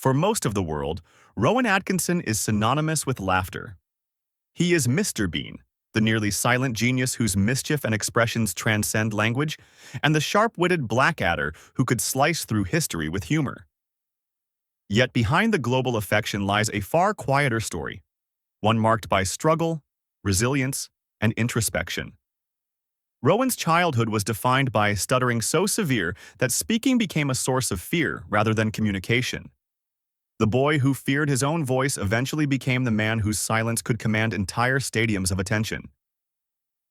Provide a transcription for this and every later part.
For most of the world, Rowan Atkinson is synonymous with laughter. He is Mr. Bean, the nearly silent genius whose mischief and expressions transcend language, and the sharp-witted Blackadder who could slice through history with humor. Yet behind the global affection lies a far quieter story, one marked by struggle, resilience, and introspection. Rowan's childhood was defined by stuttering so severe that speaking became a source of fear rather than communication. The boy who feared his own voice eventually became the man whose silence could command entire stadiums of attention.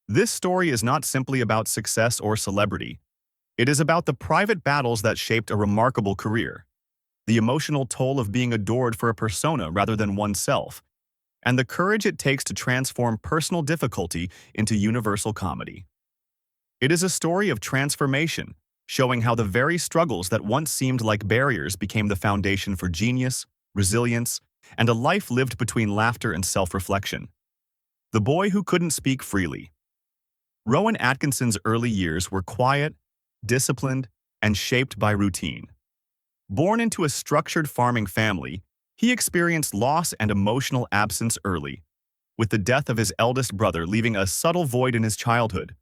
This story is not simply about success or celebrity. It is about the private battles that shaped a remarkable career, the emotional toll of being adored for a persona rather than oneself, and the courage it takes to transform personal difficulty into universal comedy. It is a story of transformation, showing how the very struggles that once seemed like barriers became the foundation for genius, resilience, and a life lived between laughter and self-reflection. The boy who couldn't speak freely. Rowan Atkinson's early years were quiet, disciplined, and shaped by routine. Born into a structured farming family, he experienced loss and emotional absence early, with the death of his eldest brother leaving a subtle void in his childhood.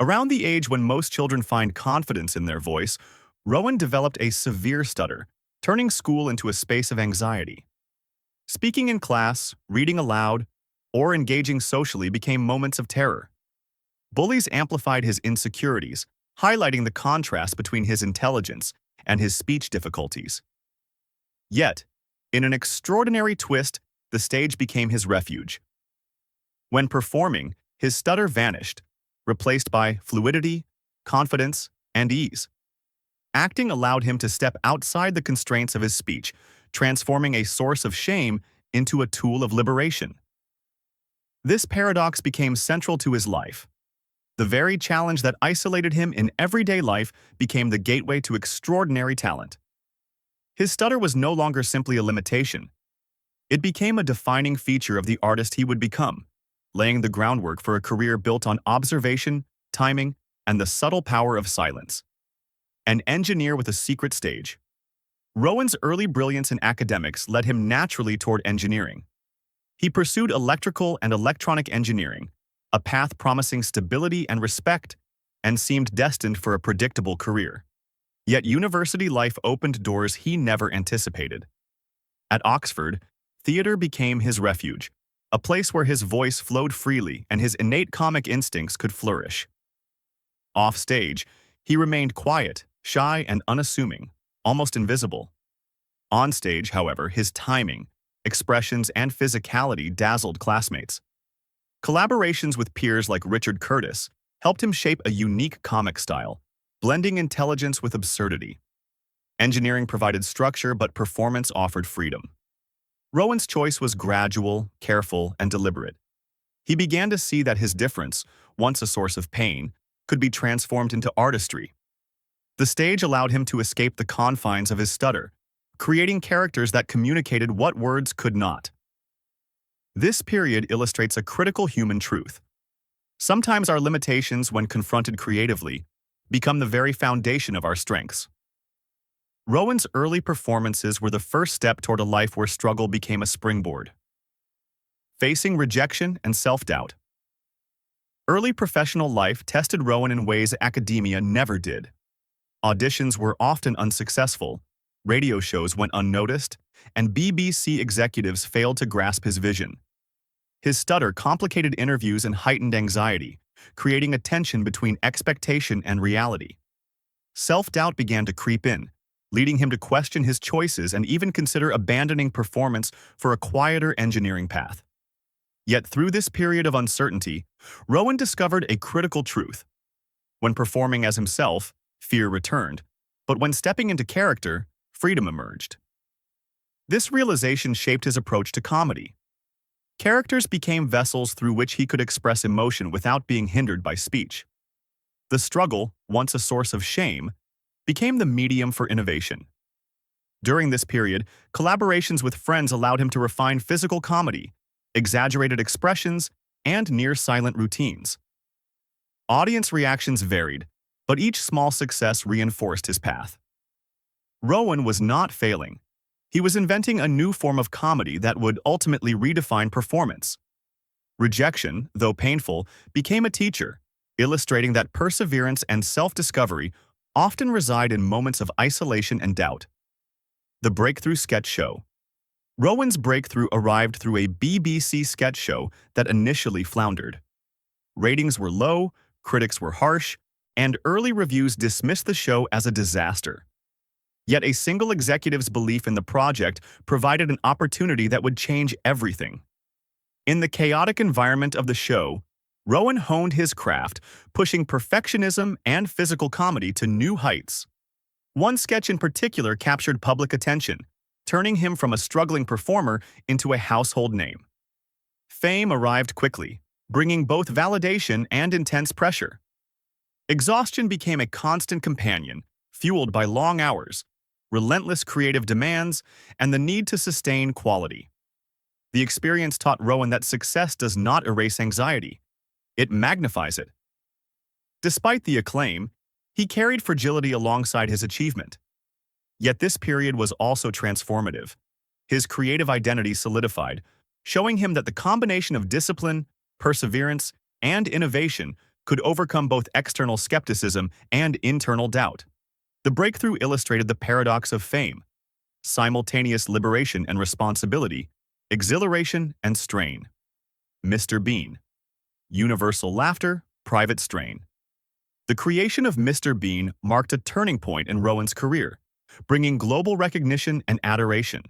Around the age when most children find confidence in their voice, Rowan developed a severe stutter, turning school into a space of anxiety. Speaking in class, reading aloud, or engaging socially became moments of terror. Bullies amplified his insecurities, highlighting the contrast between his intelligence and his speech difficulties. Yet, in an extraordinary twist, the stage became his refuge. When performing, his stutter vanished, replaced by fluidity, confidence, and ease. Acting allowed him to step outside the constraints of his speech, transforming a source of shame into a tool of liberation. This paradox became central to his life. The very challenge that isolated him in everyday life became the gateway to extraordinary talent. His stutter was no longer simply a limitation. It became a defining feature of the artist he would become, laying the groundwork for a career built on observation, timing, and the subtle power of silence. An engineer with a secret stage. Rowan's early brilliance in academics led him naturally toward engineering. He pursued electrical and electronic engineering, a path promising stability and respect, and seemed destined for a predictable career. Yet university life opened doors he never anticipated. At Oxford, theater became his refuge, a place where his voice flowed freely and his innate comic instincts could flourish. Off stage, he remained quiet, shy, and unassuming, almost invisible. On stage, however, his timing, expressions, and physicality dazzled classmates. Collaborations with peers like Richard Curtis helped him shape a unique comic style, blending intelligence with absurdity. Engineering provided structure, but performance offered freedom. Rowan's choice was gradual, careful, and deliberate. He began to see that his difference, once a source of pain, could be transformed into artistry. The stage allowed him to escape the confines of his stutter, creating characters that communicated what words could not. This period illustrates a critical human truth. Sometimes our limitations, when confronted creatively, become the very foundation of our strengths. Rowan's early performances were the first step toward a life where struggle became a springboard. Facing rejection and self-doubt. Early professional life tested Rowan in ways academia never did. Auditions were often unsuccessful, radio shows went unnoticed, and BBC executives failed to grasp his vision. His stutter complicated interviews and heightened anxiety, creating a tension between expectation and reality. Self-doubt began to creep in, leading him to question his choices and even consider abandoning performance for a quieter engineering path. Yet through this period of uncertainty, Rowan discovered a critical truth. When performing as himself, fear returned, but when stepping into character, freedom emerged. This realization shaped his approach to comedy. Characters became vessels through which he could express emotion without being hindered by speech. The struggle, once a source of shame, became the medium for innovation. During this period, collaborations with friends allowed him to refine physical comedy, exaggerated expressions, and near-silent routines. Audience reactions varied, but each small success reinforced his path. Rowan was not failing. He was inventing a new form of comedy that would ultimately redefine performance. Rejection, though painful, became a teacher, illustrating that perseverance and self-discovery often reside in moments of isolation and doubt. The Breakthrough Sketch Show. Rowan's breakthrough arrived through a BBC sketch show that initially floundered. Ratings were low, critics were harsh, and early reviews dismissed the show as a disaster. Yet a single executive's belief in the project provided an opportunity that would change everything. In the chaotic environment of the show, Rowan honed his craft, pushing perfectionism and physical comedy to new heights. One sketch in particular captured public attention, turning him from a struggling performer into a household name. Fame arrived quickly, bringing both validation and intense pressure. Exhaustion became a constant companion, fueled by long hours, relentless creative demands, and the need to sustain quality. The experience taught Rowan that success does not erase anxiety. It magnifies it. Despite the acclaim, he carried fragility alongside his achievement. Yet this period was also transformative. His creative identity solidified, showing him that the combination of discipline, perseverance, and innovation could overcome both external skepticism and internal doubt. The breakthrough illustrated the paradox of fame: simultaneous liberation and responsibility, exhilaration and strain. Mr. Bean. Universal laughter, private strain. The creation of Mr. Bean marked a turning point in Rowan's career, bringing global recognition and adoration.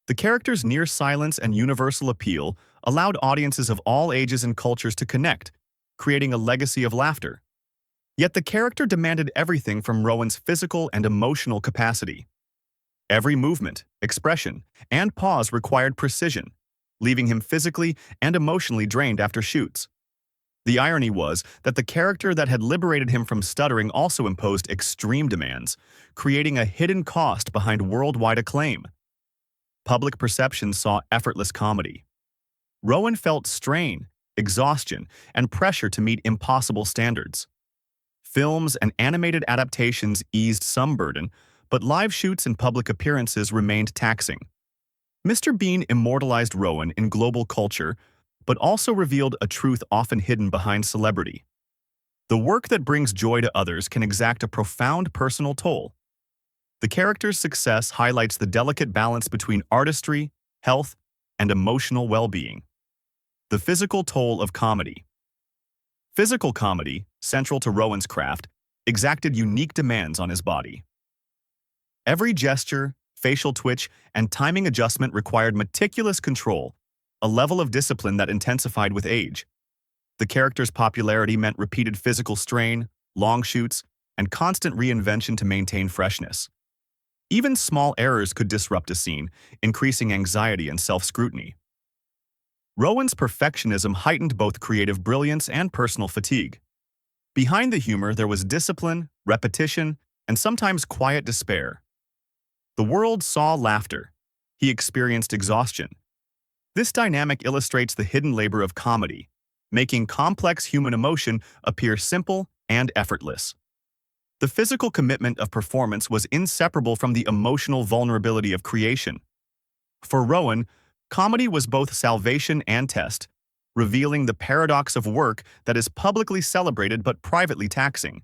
The character's near silence and universal appeal allowed audiences of all ages and cultures to connect, creating a legacy of laughter. Yet the character demanded everything from Rowan's physical and emotional capacity. Every movement, expression, and pause required precision, leaving him physically and emotionally drained after shoots. The irony was that the character that had liberated him from stuttering also imposed extreme demands, creating a hidden cost behind worldwide acclaim. Public perception saw effortless comedy. Rowan felt strain, exhaustion, and pressure to meet impossible standards. Films and animated adaptations eased some burden, but live shoots and public appearances remained taxing. Mr. Bean immortalized Rowan in global culture, but also revealed a truth often hidden behind celebrity. The work that brings joy to others can exact a profound personal toll. The character's success highlights the delicate balance between artistry, health, and emotional well-being. The physical toll of comedy. Physical comedy, central to Rowan's craft, exacted unique demands on his body. Every gesture, facial twitch, and timing adjustment required meticulous control, a level of discipline that intensified with age. The character's popularity meant repeated physical strain, long shoots, and constant reinvention to maintain freshness. Even small errors could disrupt a scene, increasing anxiety and self-scrutiny. Rowan's perfectionism heightened both creative brilliance and personal fatigue. Behind the humor, there was discipline, repetition, and sometimes quiet despair. The world saw laughter. He experienced exhaustion. This dynamic illustrates the hidden labor of comedy, making complex human emotion appear simple and effortless. The physical commitment of performance was inseparable from the emotional vulnerability of creation. For Rowan, comedy was both salvation and test, revealing the paradox of work that is publicly celebrated but privately taxing.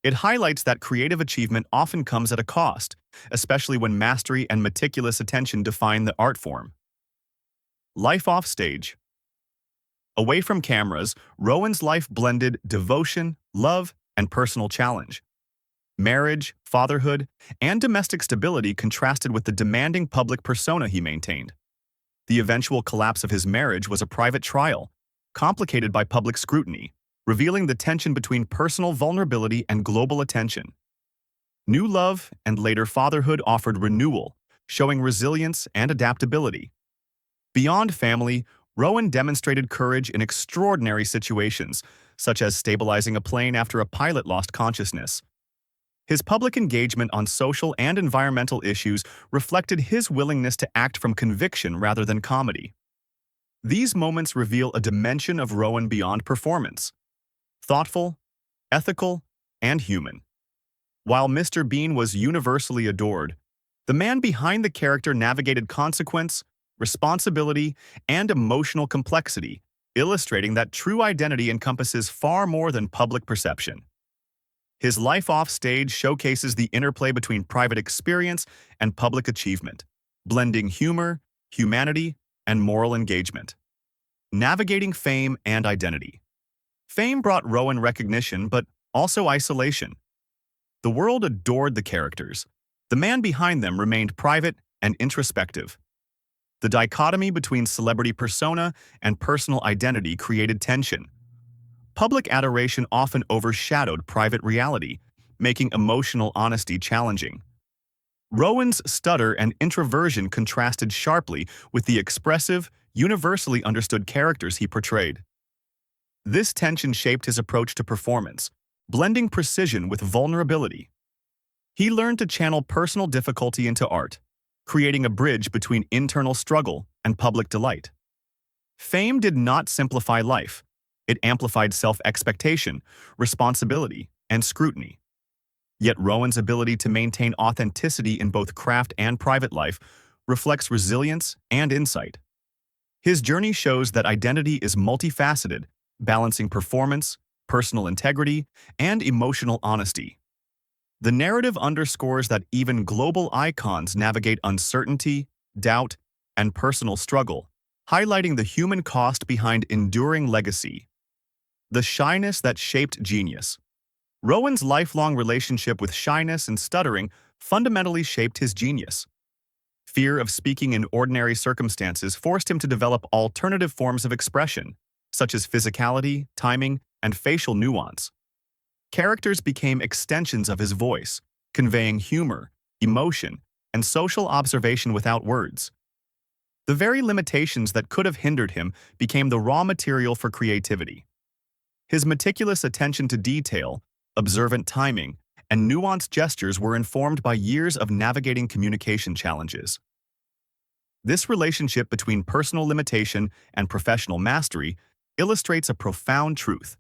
It highlights that creative achievement often comes at a cost, especially when mastery and meticulous attention define the art form. Life off stage. Away from cameras, Rowan's life blended devotion, love, and personal challenge. Marriage, fatherhood, and domestic stability contrasted with the demanding public persona he maintained. The eventual collapse of his marriage was a private trial, complicated by public scrutiny, revealing the tension between personal vulnerability and global attention. New love and later fatherhood offered renewal, showing resilience and adaptability. Beyond family, Rowan demonstrated courage in extraordinary situations, such as stabilizing a plane after a pilot lost consciousness. His public engagement on social and environmental issues reflected his willingness to act from conviction rather than comedy. These moments reveal a dimension of Rowan beyond performance: thoughtful, ethical, and human. While Mr. Bean was universally adored, The man behind the character navigated consequence, responsibility, and emotional complexity, illustrating that true identity encompasses far more than public perception. His life off stage showcases the interplay between private experience and public achievement, blending humor, humanity, and moral engagement. Navigating fame and identity. Fame brought Rowan recognition, but also isolation. The world adored the characters. The man behind them remained private and introspective. The dichotomy between celebrity persona and personal identity created tension. Public adoration often overshadowed private reality, making emotional honesty challenging. Rowan's stutter and introversion contrasted sharply with the expressive, universally understood characters he portrayed. This tension shaped his approach to performance, blending precision with vulnerability. He learned to channel personal difficulty into art, creating a bridge between internal struggle and public delight. Fame did not simplify life. It amplified self-expectation, responsibility, and scrutiny. Yet Rowan's ability to maintain authenticity in both craft and private life reflects resilience and insight. His journey shows that identity is multifaceted, balancing performance, personal integrity, and emotional honesty. The narrative underscores that even global icons navigate uncertainty, doubt, and personal struggle, highlighting the human cost behind enduring legacy. The shyness that shaped genius. Rowan's lifelong relationship with shyness and stuttering fundamentally shaped his genius. Fear of speaking in ordinary circumstances forced him to develop alternative forms of expression, such as physicality, timing, and facial nuance. Characters became extensions of his voice, conveying humor, emotion, and social observation without words. The very limitations that could have hindered him became the raw material for creativity. His meticulous attention to detail, observant timing, and nuanced gestures were informed by years of navigating communication challenges. This relationship between personal limitation and professional mastery illustrates a profound truth.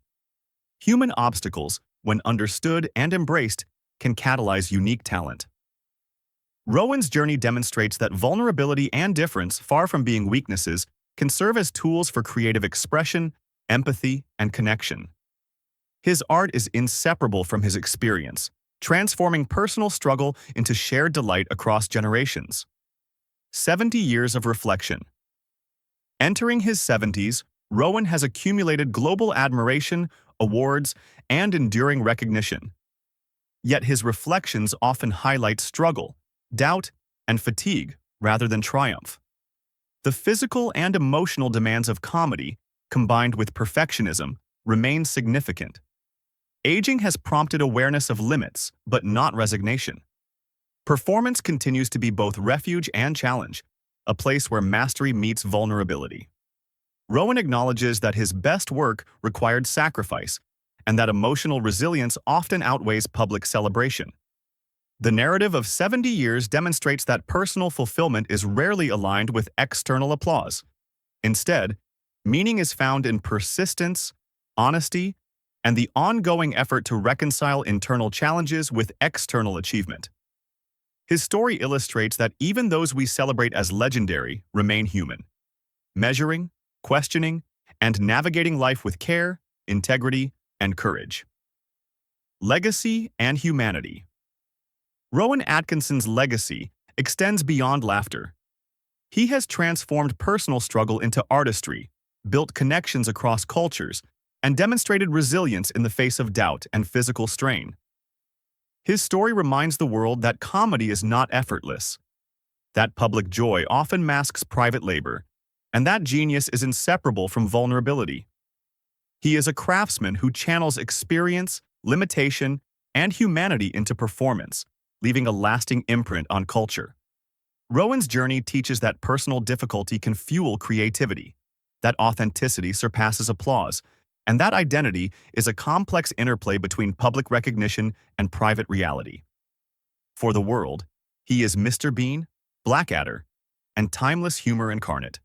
Human obstacles, when understood and embraced, can catalyze unique talent. Rowan's journey demonstrates that vulnerability and difference, far from being weaknesses, can serve as tools for creative expression, empathy, and connection. His art is inseparable from his experience, transforming personal struggle into shared delight across generations. 70 years of reflection. Entering his 70s, Rowan has accumulated global admiration, awards, and enduring recognition. Yet his reflections often highlight struggle, doubt, and fatigue rather than triumph. The physical and emotional demands of comedy, combined with perfectionism, remain significant. Aging has prompted awareness of limits, but not resignation. Performance continues to be both refuge and challenge, a place where mastery meets vulnerability. Rowan acknowledges that his best work required sacrifice, and that emotional resilience often outweighs public celebration. The narrative of 70 years demonstrates that personal fulfillment is rarely aligned with external applause. Instead, meaning is found in persistence, honesty, and the ongoing effort to reconcile internal challenges with external achievement. His story illustrates that even those we celebrate as legendary remain human, measuring, questioning, and navigating life with care, integrity, and courage. Legacy and humanity. Rowan Atkinson's legacy extends beyond laughter. He has transformed personal struggle into artistry, built connections across cultures, and demonstrated resilience in the face of doubt and physical strain. His story reminds the world that comedy is not effortless, that public joy often masks private labor, and that genius is inseparable from vulnerability. He is a craftsman who channels experience, limitation, and humanity into performance, leaving a lasting imprint on culture. Rowan's journey teaches that personal difficulty can fuel creativity, that authenticity surpasses applause, and that identity is a complex interplay between public recognition and private reality. For the world, he is Mr. Bean, Blackadder, and timeless humor incarnate.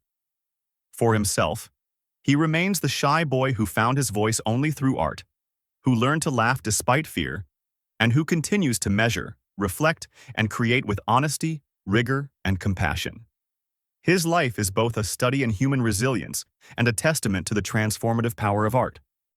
For himself, he remains the shy boy who found his voice only through art, who learned to laugh despite fear, and who continues to measure, reflect, and create with honesty, rigor, and compassion. His life is both a study in human resilience and a testament to the transformative power of art.